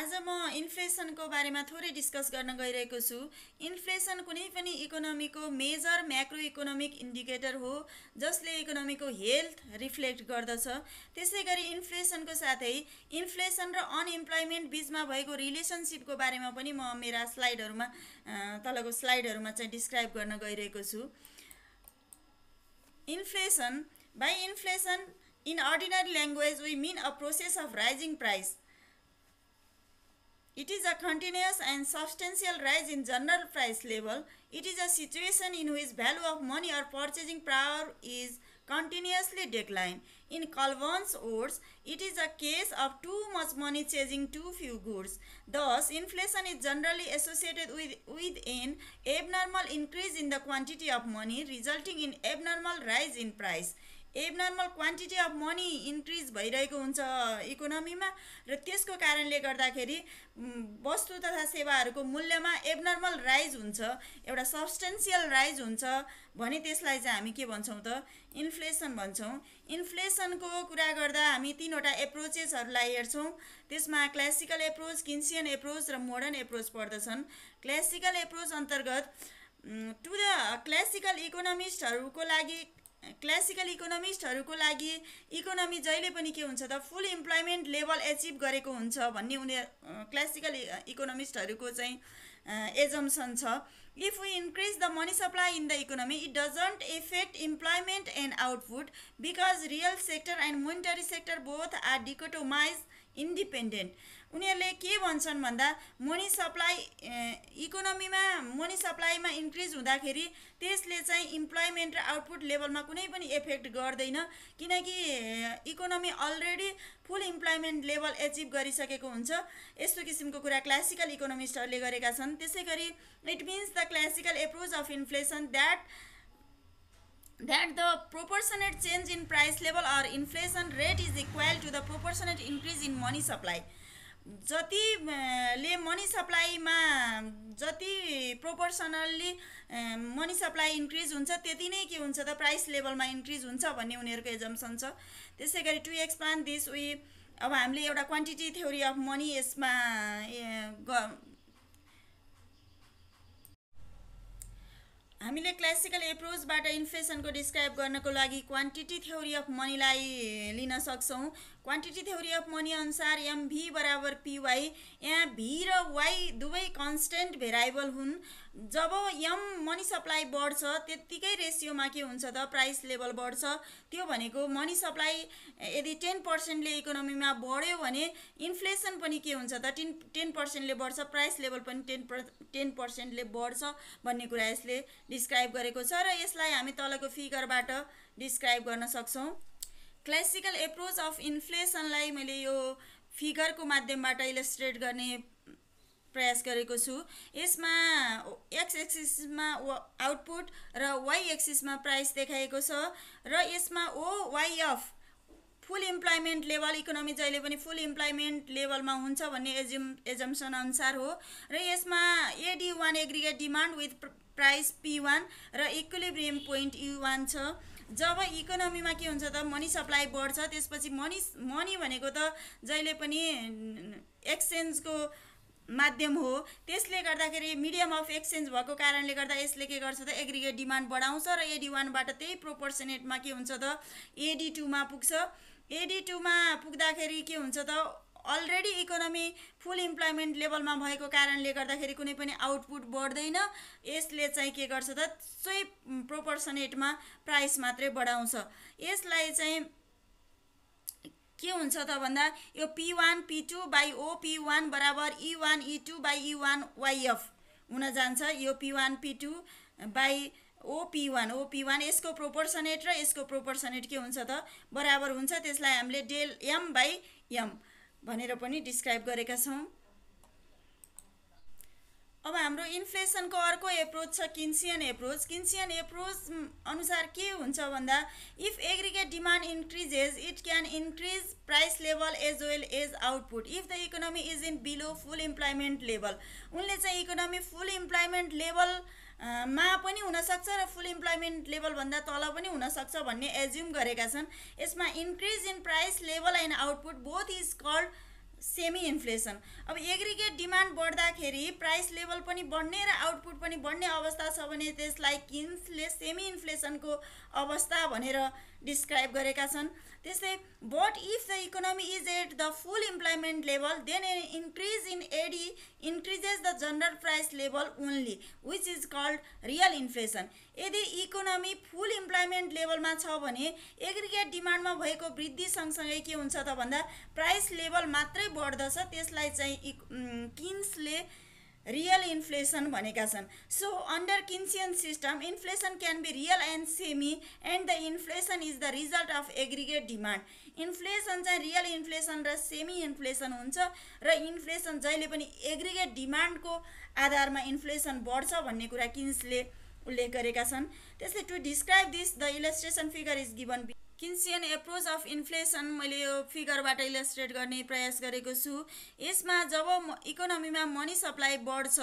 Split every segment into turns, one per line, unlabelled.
आज म इन्फ्लेसनको बारेमा थोरै डिस्कस गर्न गइरहेको छु। इन्फ्लेसन कुनै पनि इकोनोमीको मेजर म्याक्रो इकोनोमिक इन्डिकेटर हो जसले इकोनोमीको हेल्थ रिफ्लेक्ट गर्दछ। त्यसैगरी इन्फ्लेसनको साथै इन्फ्लेसन र अनइम्प्लोइमेन्ट बीचमा भएको रिलेसनसिपको बारेमा पनि म मेरा स्लाइडहरुमा तलको स्लाइडहरुमा चाहिँ डिस्क्राइब गर्न गइरहेको छु। Inflation. By inflation, in ordinary language, we mean a process of rising price. It is a continuous and substantial rise in general price level. It is a situation in which value of money or purchasing power is continuously decline. In Calvin's words, it is a case of too much money chasing too few goods. Thus, inflation is generally associated with an abnormal increase in the quantity of money, resulting in abnormal rise in price. Abnormal quantity of money increase भइरहेको हुन्छ इकोनोमीमा र त्यसको कारणले गर्दाखेरि वस्तु तथा सेवाहरूको मूल्यमा एबनर्मल राइज हुन्छ, एउटा सब्स्टेन्शियल राइज हुन्छ भने त्यसलाई चाहिँ हामी के भन्छौँ त इन्फ्लेसन भन्छौँ। इन्फ्लेसनको कुरा गर्दा हामी तीनवटा एप्रोचेसहरूलाई हेर्छौँ। त्यसमा क्लासिकल एप्रोच, किन्सियन एप्रोच र मोडर्न एप्रोच पर्दछन्। क्लासिकल एप्रोच अन्तर्गत टु द क्लासिकल इकोनोमिस्टहरूको लागि इकोनोमी जहिले पनि के हुन्छ त फुल इम्प्लोइमेन्ट लेभल एचिभ गरेको हुन्छ भन्ने उनीहरू क्लासिकल इकोनोमिस्टहरूको चाहिँ एजम्सन छ। If we increase the money supply in the economy it doesn't effect employment and output because real sector and monetary sector both are dichotomize independent. उनीहरूले के भन्छन् भन्दा मनी सप्लाई इकोनोमीमा मनी सप्लाईमा इन्क्रिज हुँदाखेरि त्यसले चाहिँ इम्प्लोइमेन्ट र आउटपुट लेभलमा कुनै पनि इफेक्ट गर्दैन, किनकि इकोनोमी अलरेडी फुल इम्प्लोइमेन्ट लेभल एचिभ गरिसकेको हुन्छ। यस्तो किसिमको कुरा क्लासिकल इकोनोमिस्टहरूले गरेका छन्। त्यसैगरी it means the classical approach of inflation that the proportionate change in price level or inflation rate is equal to the proportionate increase in money supply. जतिले money सप्लाईमा जति प्रोपोर्सनल्ली मनी सप्लाई इन्क्रिज हुन्छ त्यति नै के हुन्छ त प्राइस लेभलमा increase हुन्छ भन्ने उनीहरूको एजम्सन छ। त्यसैगरी टु एक्सप्लेन दिस वी अब हामीले एउटा क्वान्टिटी थ्योरी अफ मनी यसमा हामीले क्लासिकल एप्रोचबाट इन्फ्लेसनको डिस्क्राइब गर्नको लागि क्वान्टिटी थ्योरी अफ मनीलाई लिन सक्छौँ। क्वान्टिटी थ्योरी अफ मनी अनुसार एमभी बराबर पीवाई, यहाँ भी र वाई दुवै कन्स्टेन्ट भेरिएबल हुन्। जब एम मनी सप्लाई बढ्छ त्यत्तिकै रेसियोमा के हुन्छ त प्राइस लेभल बढ्छ। त्यो भनेको मनी सप्लाई यदि 10%ले इकोनोमीमा बढ्यो भने इन्फ्लेसन पनि के हुन्छ त 10%ले बढ्छ, प्राइस लेभल पनि 10%ले बढ्छ भन्ने कुरा यसले डिस्क्राइब गरेको छ र यसलाई हामी तलको फिगरबाट डिस्क्राइब गर्न सक्छौँ। क्लासिकल एप्रोच अफ इन्फ्लेसनलाई मैले यो फिगरको माध्यमबाट इलस्ट्रेट गर्ने प्रयास गरेको छु। यसमा एक्स एक्सिसमा आउटपुट र वाई एक्सिसमा प्राइस देखाएको छ र यसमा ओवाईएफ फुल इम्प्लोइमेन्ट लेभल, इकोनोमी जहिले पनि फुल इम्प्लोइमेन्ट लेभलमा हुन्छ भन्ने एजम्सन अनुसार हो र यसमा एडी1 aggregate demand with price P1 र इक्विलिब्रियम पोइन्ट U1 छ। जब इकोनोमीमा के हुन्छ त मनी सप्लाई बढ्छ त्यसपछि मनी भनेको त जहिले पनि एक्सचेन्जको माध्यम हो, त्यसले गर्दाखेरि मिडियम अफ एक्सचेन्ज भएको कारणले गर्दा यसले के गर्छ त एग्रिगेट डिमान्ड बढाउँछ र एडी1बाट त्यही प्रोपोर्सनेटमा के हुन्छ त एडी2मा पुग्छ। एडी2मा पुग्दाखेरि के हुन्छ त अलरेडी इकोनोमी फुल इम्प्लोइमेन्ट लेभलमा भएको कारणले गर्दाखेरि कुनै पनि आउटपुट बढ्दैन। यसले चाहिँ के गर्छ त सोही प्रोपोर्सनेटमा प्राइस मात्रै बढाउँछ। यसलाई चाहिँ के हुन्छ त भन्दा यो P1 P2 बाई OP1 बराबर E1 E2 by E1 YF हुन जान्छ। यो P1 P2 बाई OP1 यसको प्रोपोर्सनेट र यसको प्रोपोर्सनेट के हुन्छ त बराबर हुन्छ। त्यसलाई हामीले डेल M बाई M भनेर पनि डिस्क्राइब गरेका छौँ। अब हाम्रो इन्फ्लेसनको अर्को एप्रोच छ किन्सियन एप्रोच। किन्सियन एप्रोच अनुसार के हुन्छ भन्दा if aggregate demand increases it can increase price level as well as output if the economy is in below full employment level. उनले चाहिँ इकोनोमी फुल इम्प्लोइमेन्ट लेभल मा पनि हुनसक्छ र फुल इम्प्लोइमेन्ट लेभल भन्दा तल पनि हुनसक्छ भन्ने एज्युम गरेका छन्। यसमा increase in price level and output both is called semi inflation. अब एग्रिगेट डिमान्ड बढ्दाखेरि प्राइस लेभल पनि बढ्ने र आउटपुट पनि बढ्ने अवस्था छ भने त्यसलाई किन्सले सेमी इन्फ्लेसनको अवस्था भनेर डिस्क्राइब गरेका छन्। त्यस्तै but if the economy is at the full employment level then an increase in AD increases the general price level only which is called real inflation. यदि इकोनोमी फुल इम्प्लोइमेन्ट लेभलमा छ भने aggregate डिमान्डमा भएको वृद्धि सँगसँगै के हुन्छ त भन्दा प्राइस लेभल मात्रै बढ्दछ, त्यसलाई चाहिँ किन्सले रियल इन्फ्लेसन भनेका छन्। So under Keynesian system inflation can be real and semi and the inflation is the result of aggregate demand. Inflation चाहिँ रियल इन्फ्लेसन र सेमी इन्फ्लेसन हुन्छ र इन्फ्लेसन जहिले पनि एग्रिगेट डिमान्डको आधारमा इन्फ्लेसन बढ्छ भन्ने कुरा किन्सले उल्लेख गरेका छन्। त्यसै to describe this the illustration figure is given. Keynesian approach of inflation मैले यो फिगरबाट इलस्ट्रेट गर्ने प्रयास गरेको छु। यसमा जब इकोनोमीमा मनी सप्लाई बढ्छ,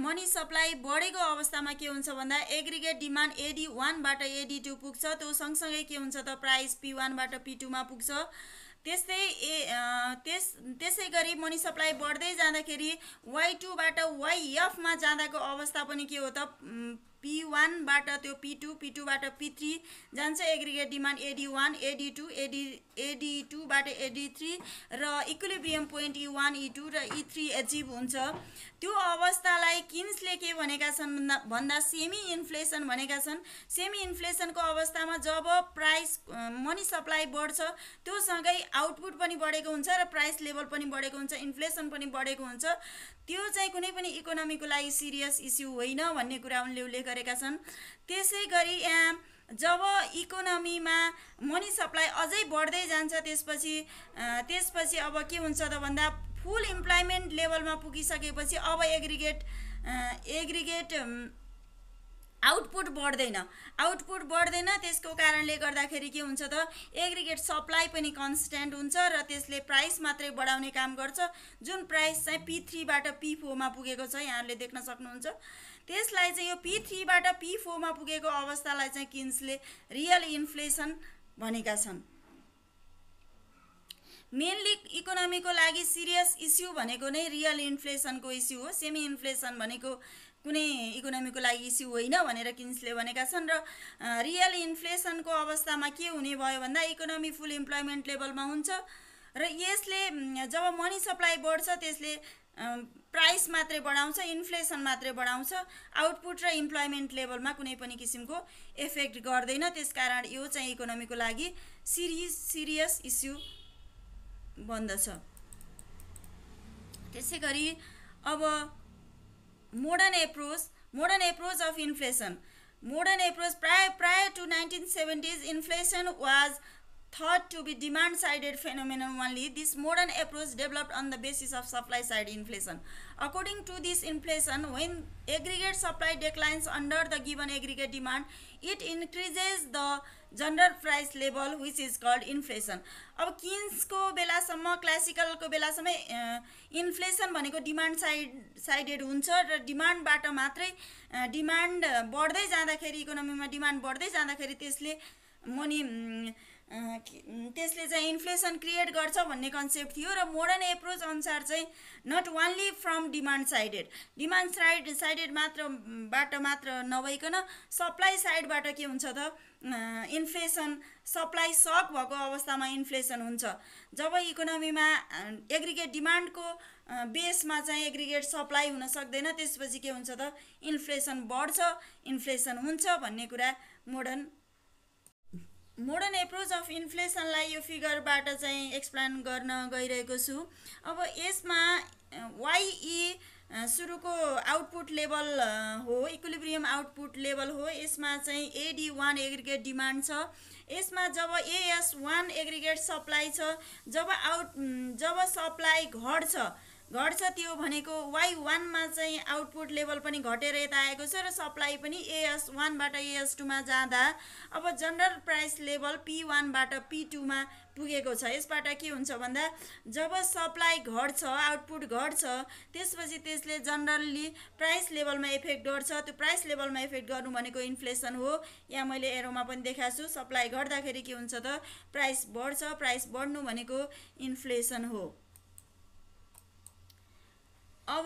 मनी सप्लाई बढेको अवस्थामा के हुन्छ भन्दा एग्रिगेट डिमान्ड AD1 बाट AD2 पुग्छ, त्यो सँगसँगै के हुन्छ त प्राइस P1 बाट P2 मा पुग्छ। त्यसै गरी मनी सप्लाई बढ्दै जाँदाखेरि Y2 बाट YF मा जाँदाको अवस्था पनि के हो त P1 बाट त्यो P2, P2 बाट P3 जान्छ। Aggregate demand AD1, AD2, AD2 बाट AD3 र इक्विलिब्रियम पोइन्ट E1, E2 र E3 एचिभ हुन्छ। त्यो अवस्थालाई किन्सले के भनेका छन् भन्दा सेमी इन्फ्लेसन भनेका छन्। सेमी इन्फ्लेसनको अवस्थामा जब प्राइस मनी सप्लाई बढ्छ त्यो सँगै आउटपुट पनि बढेको हुन्छ र प्राइस लेभल पनि बढेको हुन्छ, इन्फ्लेसन पनि बढेको हुन्छ। त्यो चाहिँ कुनै पनि इकोनोमीको लागि सिरियस इस्यु होइन भन्ने कुरा उनले उल्लेख गरेका छन्। त्यसै गरी जब इकोनोमीमा मनी सप्लाई अझै बढ्दै जान्छ त्यसपछि अब के हुन्छ त भन्दा फुल इम्प्लोइमेन्ट लेभलमा पुगिसकेपछि अब एग्रिगेट आउटपुट बढ्दैन। त्यसको कारणले गर्दाखेरि के हुन्छ त एग्रिगेट सप्लाई पनि कन्स्ट्यान्ट हुन्छ र त्यसले प्राइस मात्रै बढाउने काम गर्छ। जुन प्राइस चाहिँ P3 बाट P4 मा पुगेको छ यहाँहरूले देख्न सक्नुहुन्छ। त्यसलाई चाहिँ यो P3 बाट P4 मा पुगेको अवस्थालाई चाहिँ किन्सले रियल इन्फ्लेसन भनेका छन्। मेनली इकोनोमीको लागि सिरियस इस्यु भनेको नै रियल इन्फ्लेसनको इस्यु हो। सेमी इन्फ्लेसन भनेको कुनै इकोनोमीको लागि इस्यु होइन भनेर किन्सले भनेका छन्। र रियल इन्फ्लेसनको अवस्थामा के हुने भयो भन्दा इकोनोमी फुल इम्प्लोइमेन्ट लेभलमा हुन्छ र यसले जब मनी सप्लाई बढ्छ त्यसले प्राइस मात्रै बढाउँछ, इन्फ्लेसन मात्रै बढाउँछ, आउटपुट र इम्प्लोइमेन्ट लेभलमा कुनै पनि किसिमको इफेक्ट गर्दैन। त्यसकारण यो चाहिँ इकोनोमीको लागि सिरियस इस्यु बन्दछ। त्यसै गरी अब modern approach of inflation. Modern approach prior to 1970s inflation was thought to be demand sided phenomenon only. This modern approach developed on the basis of supply side inflation. According to this inflation, when aggregate supply declines under the given aggregate demand, it increases the general price level which is called inflation. अब किन्सको बेलासम्म क्लासिकलको बेलासम्म inflation भनेको demand sided हुन्छ र डिमान्डबाट मात्रै demand बढ्दै जाँदाखेरि इकोनोमीमा डिमान्ड बढ्दै जाँदाखेरि त्यसले चाहिँ इन्फ्लेसन क्रिएट गर्छ भन्ने कन्सेप्ट थियो। र मोडर्न एप्रोच अनुसार चाहिँ not only from demand sided मात्र नभइकन सप्लाई साइडबाट के हुन्छ त इन्फ्लेसन सप्लाई सक भएको अवस्थामा इन्फ्लेसन हुन्छ। जब इकोनोमीमा एग्रिगेट डिमान्डको बेसमा चाहिँ एग्रिगेट सप्लाई हुन सक्दैन त्यसपछि के हुन्छ त इन्फ्लेसन बढ्छ, इन्फ्लेसन हुन्छ भन्ने कुरा मोडर्न एप्रोच अफ इन्फ्लेसनलाई यो फिगरबाट चाहिँ एक्सप्लेन गर्न गइरहेको छु। अब यसमा YE सुरुको आउटपुट लेभल हो, इक्विलिब्रियम आउटपुट लेभल हो। यसमा चाहिँ AD1 एग्रिगेट डिमान्ड छ। यसमा जब AS1 एग्रिगेट सप्लाई छ, जब सप्लाई घट्छ त्यो भनेको Y1 मा चाहिँ आउटपुट लेभल पनि घटेर यता आएको छ र सप्लाई पनि AS1 बाट AS2 मा जाँदा अब जनरल प्राइस लेभल P1 बाट P2 मा पुगेको छ। यसबाट के हुन्छ भन्दा जब सप्लाई घट्छ, आउटपुट घट्छ, त्यसपछि त्यसले जनरली प्राइस लेभलमा इफेक्ट गर्छ। त्यो प्राइस लेभलमा इफेक्ट गर्नु भनेको इन्फ्लेसन हो। यहाँ मैले एरोमा पनि देखाएको छु। सप्लाई घट्दाखेरि के हुन्छ त प्राइस बढ्छ, प्राइस बढ्नु भनेको इन्फ्लेसन हो। अब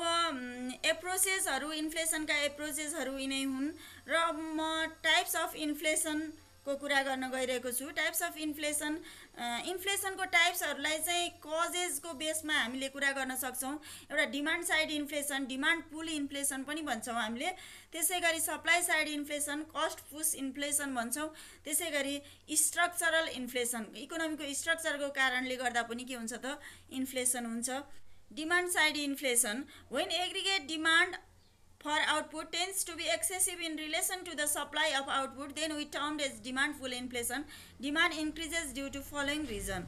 एप्रोचेसहरू इन्फ्लेसनका एप्रोचेसहरू यिनै हुन् र अब म टाइप्स अफ इन्फ्लेसनको कुरा गर्न गइरहेको छु। टाइप्स अफ इन्फ्लेसन, इन्फ्लेसनको टाइप्सहरूलाई चाहिँ कजेसको बेसमा हामीले कुरा गर्न सक्छौँ। एउटा डिमान्ड साइड इन्फ्लेसन, डिमान्ड पुल इन्फ्लेसन पनि भन्छौँ हामीले। त्यसै गरी सप्लाई साइड इन्फ्लेसन, कस्ट पुस इन्फ्लेसन भन्छौँ। त्यसै गरी स्ट्रक्चरल इन्फ्लेसन, इकोनोमीको स्ट्रक्चरको कारणले गर्दा पनि के हुन्छ त इन्फ्लेसन हुन्छ। Demand side inflation, when aggregate demand for output tends to be excessive in relation to the supply of output, then we termed as demand pull inflation. Demand increases due to following reason: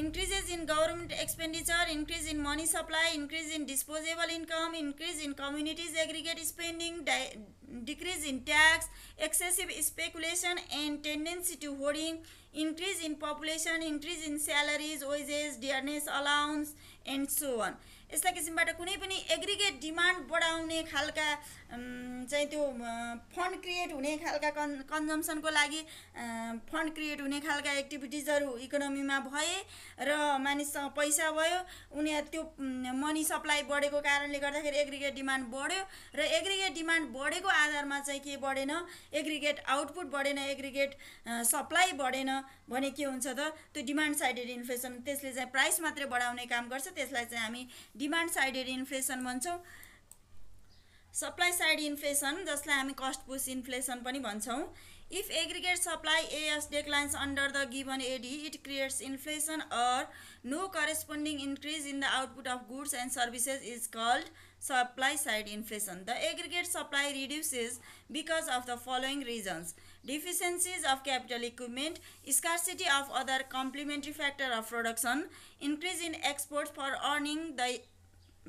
increases in government expenditure, increase in money supply, increase in disposable income, increase in communities aggregate spending, decrease in tax, excessive speculation and tendency to hoarding, increase in population, increase in salaries, wages, dearness allowance and so on. यस्ता किसिमबाट कुनै पनि aggregate demand बढाउने खालका चाहिँ त्यो fund create हुने खालका कन्जम्सनको लागि फन्ड क्रिएट हुने खालका एक्टिभिटिजहरू इकोनोमीमा भए र मानिससँग पैसा भयो, उनीहरू त्यो मनी सप्लाई बढेको कारणले गर्दाखेरि एग्रिगेट डिमान्ड बढ्यो र एग्रिगेट डिमान्ड बढेको आधारमा चाहिँ के बढेन, एग्रिगेट आउटपुट बढेन, एग्रिगेट सप्लाई बढेन भने के हुन्छ त त्यो डिमान्ड साइडेड इन्फ्लेसन। त्यसले चाहिँ प्राइस मात्रै बढाउने काम गर्छ, त्यसलाई चाहिँ हामी डिमान्ड साइडेड इन्फ्लेसन भन्छौँ। सप्लाई साइड इन्फ्लेसन, जसलाई हामी कस्ट पुश इन्फ्लेसन पनि भन्छौँ। If aggregate supply AS declines under the given AD, it creates inflation or no corresponding increase in the output of goods and services is called supply side inflation. The aggregate supply reduces because of the following reasons: deficiencies of capital equipment, scarcity of other complementary factor of production, increase in exports for earning the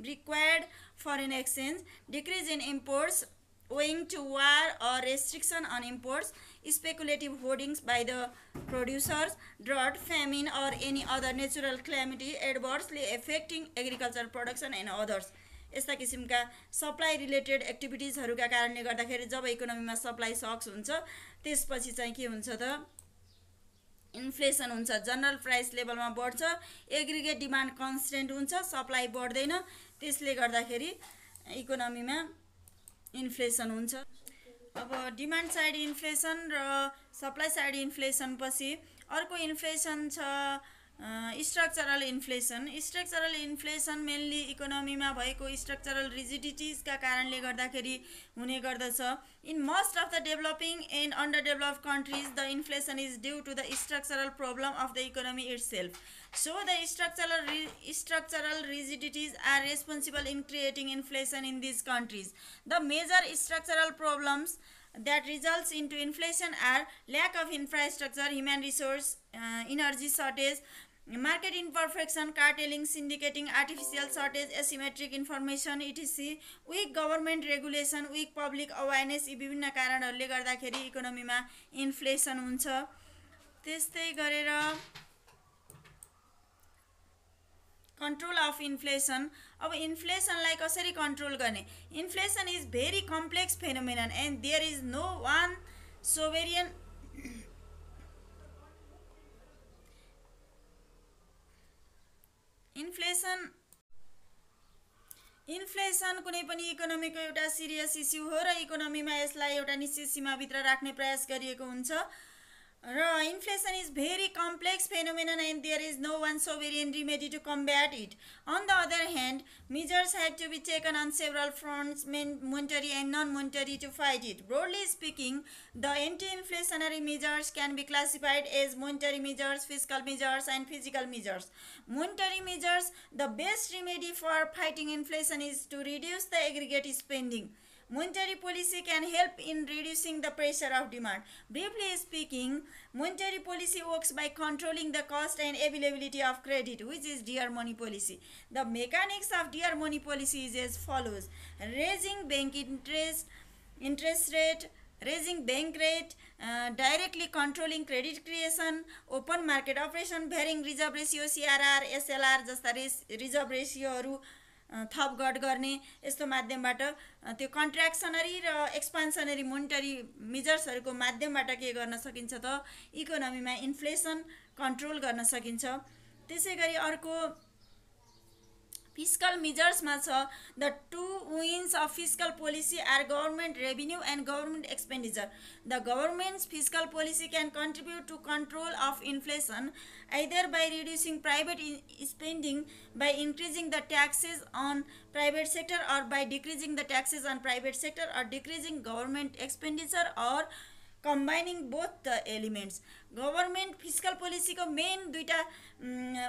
required foreign exchange, decrease in imports owing to war or restriction on imports, speculative hoardings by the producers, drought, famine or any other natural calamity adversely affecting agricultural production and others. यस्ता किसिमका supply related एक्टिभिटिजहरूका कारणले गर्दाखेरि जब इकोनोमीमा supply socks हुन्छ त्यसपछि चाहिँ के हुन्छ त इन्फ्लेसन हुन्छ। जनरल प्राइस लेभलमा बढ्छ, एग्रिगेट डिमान्ड कन्स्टेन्ट हुन्छ, सप्लाई बढ्दैन, त्यसले गर्दाखेरि इकोनोमीमा इन्फ्लेसन हुन्छ। अब डिमान्ड साइड इन्फ्लेसन र सप्लाई साइड इन्फ्लेसन पछि अर्को इन्फ्लेसन छ structural inflation. Structural inflation mainly इकोनोमीमा भएको स्ट्रक्चरल रिजिडिटिजका कारणले गर्दाखेरि हुने गर्दछ। In most of the developing and under developed countries the inflation is due to the structural problem of the economy itself. So the structural rigidities are responsible in creating inflation in these countries. The major structural problems that results into inflation are lack of infrastructure, human resource, energy shortage, market imperfection, cartelling, syndicating, artificial shortage, asymmetric information, etc. weak government regulation, weak public awareness, यी विभिन्न कारणहरूले गर्दाखेरि इकोनोमीमा inflation हुन्छ। त्यस्तै गरेर control of inflation. अब इन्फ्लेसनलाई कसरी कन्ट्रोल गर्ने? Inflation is very complex phenomenon and there is no one sovereign inflation कुनै पनि इकोनोमीको एउटा सिरियस इस्यु हो र इकोनोमीमा यसलाई एउटा निश्चित सीमाभित्र राख्ने प्रयास गरिएको हुन्छ र inflation is very complex phenomenon and there is no one sovereign remedy to combat it. On the other hand, measures have to be taken on several fronts, monetary and non-monetary, to fight it. Broadly speaking, the anti-inflationary measures can be classified as monetary measures, fiscal measures, and physical measures. Monetary measures, the best remedy for fighting inflation is to reduce the aggregate spending. Monetary policy can help in reducing the pressure of demand. Briefly speaking, monetary policy works by controlling the cost and availability of credit, which is dear money policy. The mechanics of dear money policy is as follows: raising bank interest rate, raising bank rate, directly controlling credit creation, open market operation, varying reserve ratio, CRR, SLR जस्ता reserve रेसियोहरू थप घट गर्ने, यस्तो माध्यमबाट त्यो कन्ट्र्याक्सनरी र एक्सपान्सनरी monetary मेजर्सहरूको माध्यमबाट के गर्न सकिन्छ त इकोनोमीमा इन्फ्लेसन कन्ट्रोल गर्न सकिन्छ। त्यसै गरी अर्को Fiscal measures मा छ the two wings of fiscal policy are government revenue and government expenditure. The government's fiscal policy can contribute to control of inflation either by reducing private spending, by increasing the taxes on private sector, or by decreasing the taxes on private sector, or decreasing government expenditure, or combining both the elements. Government fiscal पोलिसीको main दुईटा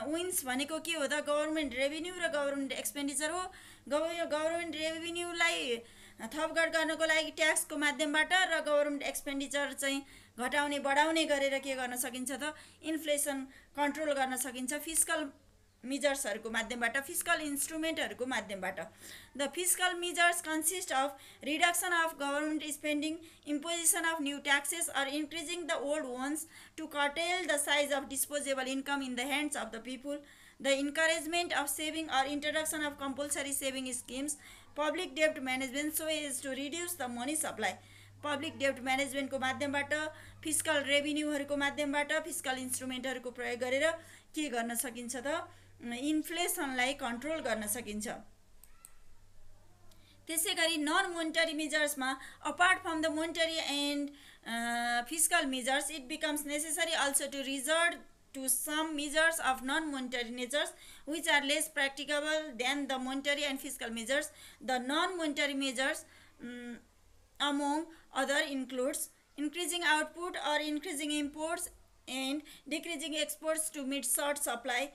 wings भनेको के हो त government revenue र government expenditure हो। Government रेभिन्यूलाई थपघट गर्नको लागि ट्याक्सको माध्यमबाट र गभर्मेन्ट एक्सपेन्डिचर चाहिँ घटाउने बढाउने गरेर के गर्न सकिन्छ त इन्फ्लेसन कन्ट्रोल गर्न सकिन्छ फिस्कल मेजर्सहरूको माध्यमबाट, फिस्कल इन्स्ट्रुमेन्टहरूको माध्यमबाट। The fiscal measures consist of reduction of government spending, imposition of new taxes or increasing the old ones to curtail the size of disposable income in the hands of the people, the encouragement of saving or introduction of compulsory saving schemes, public डेब्ट management so as to reduce the money supply. Public डेब्ट म्यानेजमेन्टको माध्यमबाट, fiscal रेभिन्यूहरूको माध्यमबाट, fiscal इन्स्ट्रुमेन्टहरूको प्रयोग गरेर के गर्न सकिन्छ त इन्फ्लेसनलाई कन्ट्रोल गर्न सकिन्छ। त्यसैगरी नन मोनिटरी मेजर्समा apart from the monetary and fiscal measures it becomes necessary also to resort to some measures of non-monetary natures which are less practicable than the monetary and fiscal measures. The non-monetary measures among other includes increasing output or increasing imports and decreasing exports to meet short supply,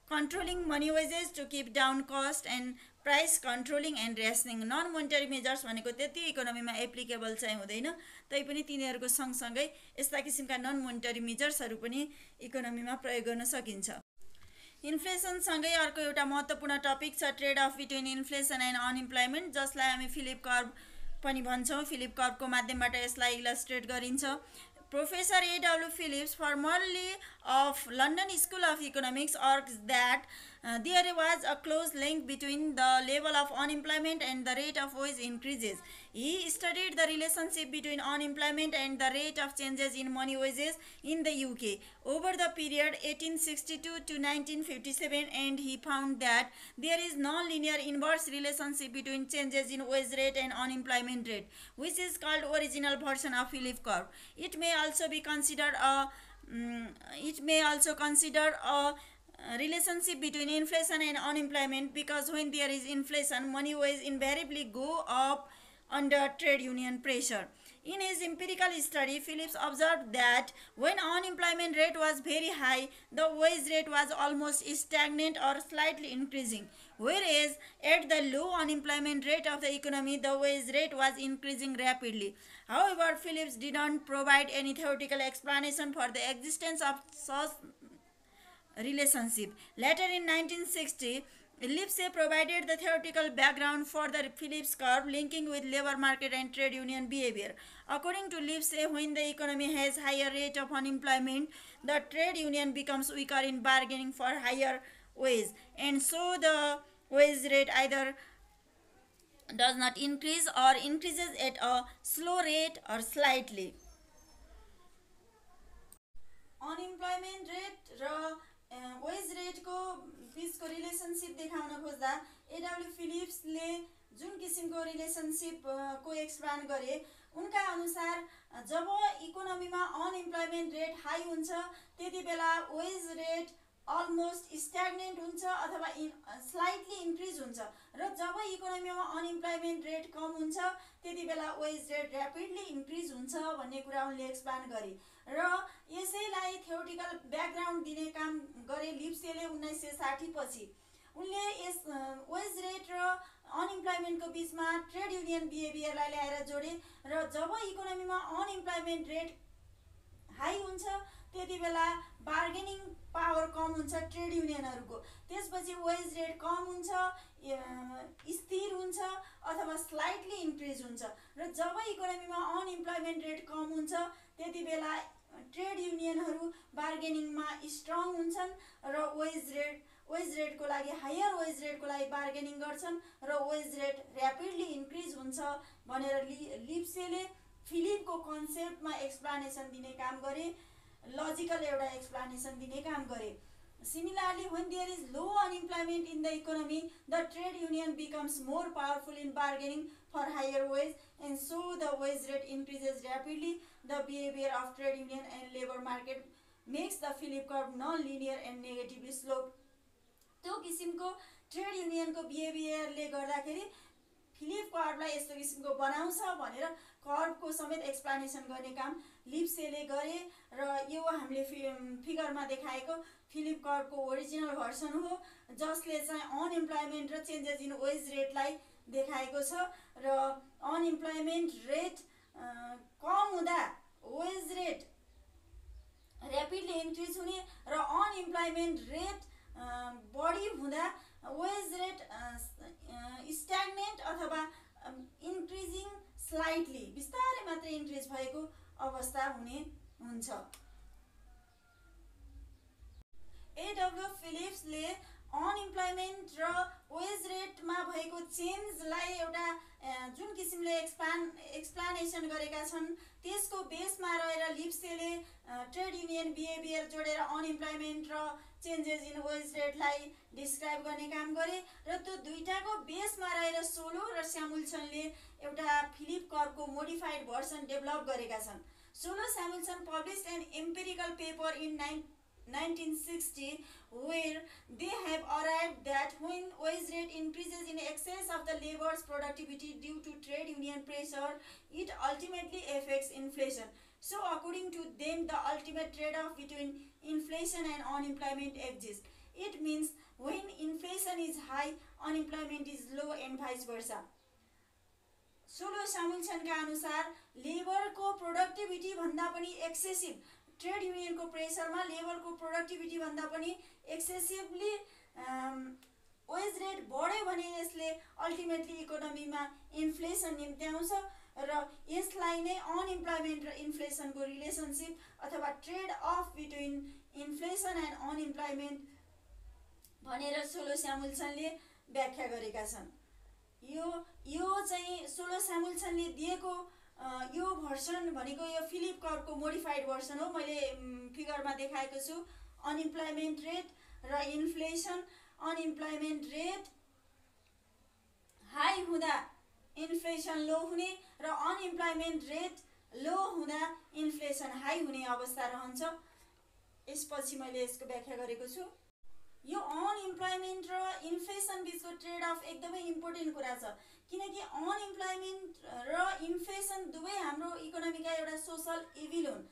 controlling money wages to keep down cost, and price controlling and rationing. Non monetary measures भनेको त्यति इकोनोमीमा applicable चाहिँ हुँदैन, तैपनि तिनीहरूको सँगसँगै यस्ता किसिमका non monetary मेजर्सहरू पनि इकोनोमीमा प्रयोग गर्न सकिन्छ। इन्फ्लेसनसँगै अर्को एउटा महत्त्वपूर्ण टपिक छ trade off between inflation and unemployment, जसलाई हामी फिलिप कर्व पनि भन्छौँ। फिलिप कर्वको माध्यमबाट यसलाई इलस्ट्रेट गरिन्छ। Professor A.W. Phillips, formerly of London School of Economics, argues that there was a close link between the level of unemployment and the rate of wage increases. He studied the relationship between unemployment and the rate of changes in money wages in the UK over the period 1862 to 1957, and he found that there is non-linear inverse relationship between changes in wage rate and unemployment rate, which is called original version of Philip curve. It may also consider a relationship between inflation and unemployment, because when there is inflation, money wage invariably go up under trade union pressure. In his empirical study, Phillips observed that when unemployment rate was very high, the wage rate was almost stagnant or slightly increasing, whereas at the low unemployment rate of the economy, the wage rate was increasing rapidly. However, Phillips did not provide any theoretical explanation for the existence of such relationship. Later in 1960, Lipset provided the theoretical background for the Phillips curve linking with labor market and trade union behavior. According to Lipset, when the economy has higher rate of unemployment, the trade union becomes weaker in bargaining for higher wage, and so the wage rate either does not increase or increases at a slow rate or slightly. Unemployment rate र wage रेटको बीचको relationship देखाउन खोज्दा एडब्ल्यू फिलिप्सले जुन किसिमको रिलेसनसिपको explain गरे उनका अनुसार जब इकोनोमीमा अनइम्प्लोइमेन्ट रेट हाई हुन्छ त्यति बेला वेज रेट अलमोस्ट स्ट्याग्नेन्ट हुन्छ अथवा स्लाइटली इन्क्रिज हुन्छ र जब इकोनोमीमा अनइम्प्लोइमेन्ट रेट कम हुन्छ त्यति बेला वेज रेट र्यापिडली इन्क्रिज हुन्छ भन्ने कुरा उनले एक्सप्लेन गरे र यसैलाई थ्योरिटिकल ब्याकग्राउन्ड दिने काम गरे लिप्सेले 1960 पछि। उनले यस वेज रेट र अनइम्प्लोइमेन्टको बीचमा ट्रेड युनियन बिहेभियरलाई ल्याएर जोडे र जब इकोनोमीमा अनइम्प्लोइमेन्ट रेट हाई हुन्छ त्यति बेला बार्गेनिङ पावर कम हुन्छ ट्रेड युनियनहरुको, त्यसपछि वेज रेट कम हुन्छ, स्थिर हुन्छ अथवा स्लाइटली इन्क्रिज हुन्छ र जब इकोनोमीमा अनइम्प्लोइमेन्ट रेट कम हुन्छ त्यति बेला ट्रेड युनियनहरु बार्गेनिङमा स्ट्रङ हुन्छन् र वेज रेटको लागि हायर वेज रेटको लागि बार्गेनिङ गर्छन् र वेज रेट र्यापिडली इन्क्रिज हुन्छ भनेर लिप्सेले फिलिपको कन्सेप्टमा एक्सप्लेनेसन दिने काम गरे, लजिकल एउटा एक्सप्लेनेसन दिने काम गरे Similarly, when there is low unemployment in the economy, the trade union becomes more powerful in bargaining for higher wage, and so the wage rate increases rapidly. The behavior of trade union and labor market makes the Philip curve non-linear and negatively sloped. त्यो किसिमको trade युनियनको बिहेभियरले गर्दाखेरि Philip कर्भलाई यस्तो किसिमको बनाउँछ भनेर कर्भको समेत explanation गर्ने काम लिप्सेले गरे र यो हामीले फिगरमा देखाएको फिलिप कर्भको ओरिजिनल भर्सन हो जसले चाहिँ अनइम्प्लोइमेन्ट र चेन्जेस इन वेज रेटलाई देखाएको छ र अनइम्प्लोइमेन्ट रेट कम हुँदा वेज रेट ऱ्यापिडली इन्क्रिज हुने र अनइम्प्लोइमेन्ट रेट बढी हुँदा वेज रेट स्ट्याग्नेन्ट अथवा इन्क्रिजिङ स्लाइटली बिस्तारै मात्र इन्क्रिज भएको अवस्था हुने हुन्छ। एडब्ल्यू फिलिप्सले अनइम्प्लोइमेन्ट र वेज रेटमा भएको चेन्जलाई एउटा जुन किसिमले एक्सप्लानेसन गरेका छन् त्यसको बेसमा रहेर लिप्सेले ट्रेड युनियन बिहेभियर जोडेर अनइम्प्लोइमेन्ट र चेन्जेस इन वेज रेटलाई डिस्क्राइब गर्ने काम गरे र त्यो दुईटाको बेसमा रहेर सोलो र स्यामुल्सनले एउटा फिलिप कर्भको मोडिफाइड भर्सन डेभलप गरेका छन्। Solow Samuelson published an empirical paper in 1960 where they have arrived that when wage rate increases in excess of the labor's productivity due to trade union pressure, it ultimately affects inflation. So according to them, the ultimate trade-off between inflation and unemployment exists. It means when inflation is high, unemployment is low and vice versa. Solow स्यामुल्सनका अनुसार लेबरको productivity भन्दा पनि excessive trade युनियनको प्रेसरमा लेबरको productivity भन्दा पनि excessively wage rate बढ्यो भने यसले अल्टिमेटली इकोनोमीमा इन्फ्लेसन निम्त्याउँछ र यसलाई नै अनइम्प्लोइमेन्ट र इन्फ्लेसनको रिलेसनसिप अथवा trade off between inflation and unemployment भनेर सोलो स्यामुल्सनले व्याख्या गरेका छन्। यो चाहिँ सोलो स्यामुल्सनले दिएको यो भर्सन भनेको यो फिलिप कर्भको मोडिफाइड भर्सन हो। मैले फिगरमा देखाएको छु अनइम्प्लोइमेन्ट रेट र इन्फ्लेसन। अनइम्प्लोइमेन्ट रेट हाई हुँदा इन्फ्लेसन लो हुने र अनइम्प्लोइमेन्ट रेट लो हुँदा इन्फ्लेसन हाई हुने अवस्था रहन्छ। यसपछि मैले यसको व्याख्या गरेको छु। यो अनइम्प्लोइमेन्ट र इन्फ्लेसन बीचको ट्रेड अफ एकदमै इम्पोर्टेन्ट कुरा छ किनकि अनइम्प्लोइमेन्ट र इन्फ्लेसन दुवै हाम्रो इकोनोमीका एउटा सोसल इभिल हुन्।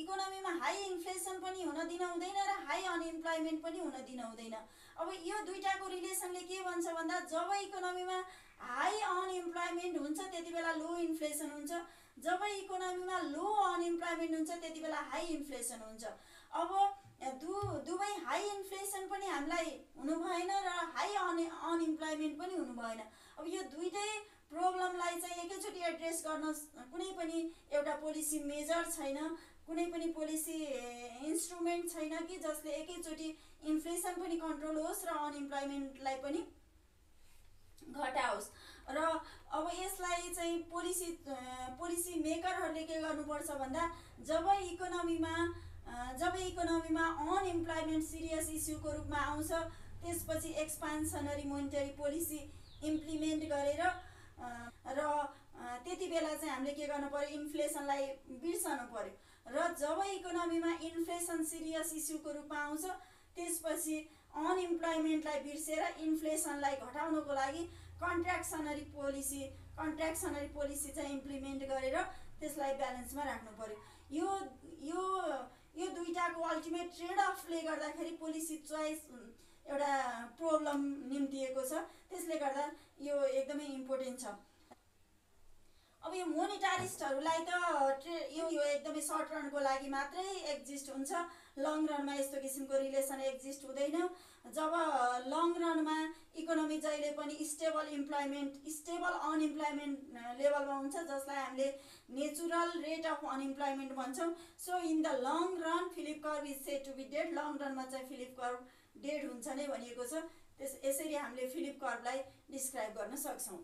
इकोनोमीमा हाई इन्फ्लेसन पनि हुन दिन हुँदैन र हाई अनइम्प्लोइमेन्ट पनि हुन दिन हुँदैन। अब यो दुईटाको रिलेसनले के भन्छ भन्दा जब इकोनोमीमा हाई अनइम्प्लोइमेन्ट हुन्छ त्यति बेला लो इन्फ्लेसन हुन्छ, जब इकोनोमीमा लो अनइम्प्लोइमेन्ट हुन्छ त्यति बेला हाई इन्फ्लेसन हुन्छ। अब दुवै हाई इन्फ्लेसन पनि हामीलाई हुनु भएन र हाई अनइम्प्लोइमेन्ट पनि हुनु भएन। अब यो दुईटै प्रब्लमलाई चाहिँ एकैचोटि एड्रेस गर्न कुनै पनि एउटा पोलिसी मेजर छैन, कुनै पनि पोलिसी इन्स्ट्रुमेन्ट छैन कि जसले एकैचोटि इन्फ्लेसन पनि कन्ट्रोल होस् र अनइम्प्लोइमेन्टलाई पनि घटाओस्। र अब यसलाई चाहिँ पोलिसी मेकरहरूले के गर्नुपर्छ भन्दा जब इकोनोमीमा अनइम्प्लोइमेन्ट सिरियस इस्युको रूपमा आउँछ त्यसपछि एक्सपान्सनरी मोनिटरी पोलिसी इम्प्लिमेन्ट गरेर र त्यति बेला चाहिँ हामीले के गर्नु पर्यो इन्फ्लेसनलाई बिर्सनु पर्यो र जब इकोनोमीमा इन्फ्लेसन सिरियस इस्युको रूपमा आउँछ त्यसपछि अनइम्प्लोइमेन्टलाई बिर्सेर इन्फ्लेसनलाई घटाउनको लागि कन्ट्र्याक्सनरी पोलिसी चाहिँ इम्प्लिमेन्ट गरेर त्यसलाई ब्यालेन्समा राख्नु पर्यो। यो दुईटाको अल्टिमेट ट्रेड अफले गर्दाखेरि पोलिसी चोइस एउटा प्रब्लम निम्तिएको छ, त्यसले गर्दा यो एकदमै इम्पोर्टेन्ट छ। अब यो मोनिटारिस्टहरूलाई त यो एकदमै सर्ट रनको लागि मात्रै एक्जिस्ट हुन्छ, लङ रनमा यस्तो किसिमको रिलेसन एक्जिस्ट हुँदैन। जब लङ रनमा इकोनोमी जहिले पनि स्टेबल अनइम्प्लोइमेन्ट लेभलमा हुन्छ जसलाई हामीले नेचुरल रेट अफ अनइम्प्लोइमेन्ट भन्छौँ। So in the long run Philip curve is said to be dead. Long रनमा चाहिँ फिलिप कर्भ डेड हुन्छ नै भनिएको छ। यसरी हामीले फिलिप कर्भलाई डिस्क्राइब गर्न सक्छौँ।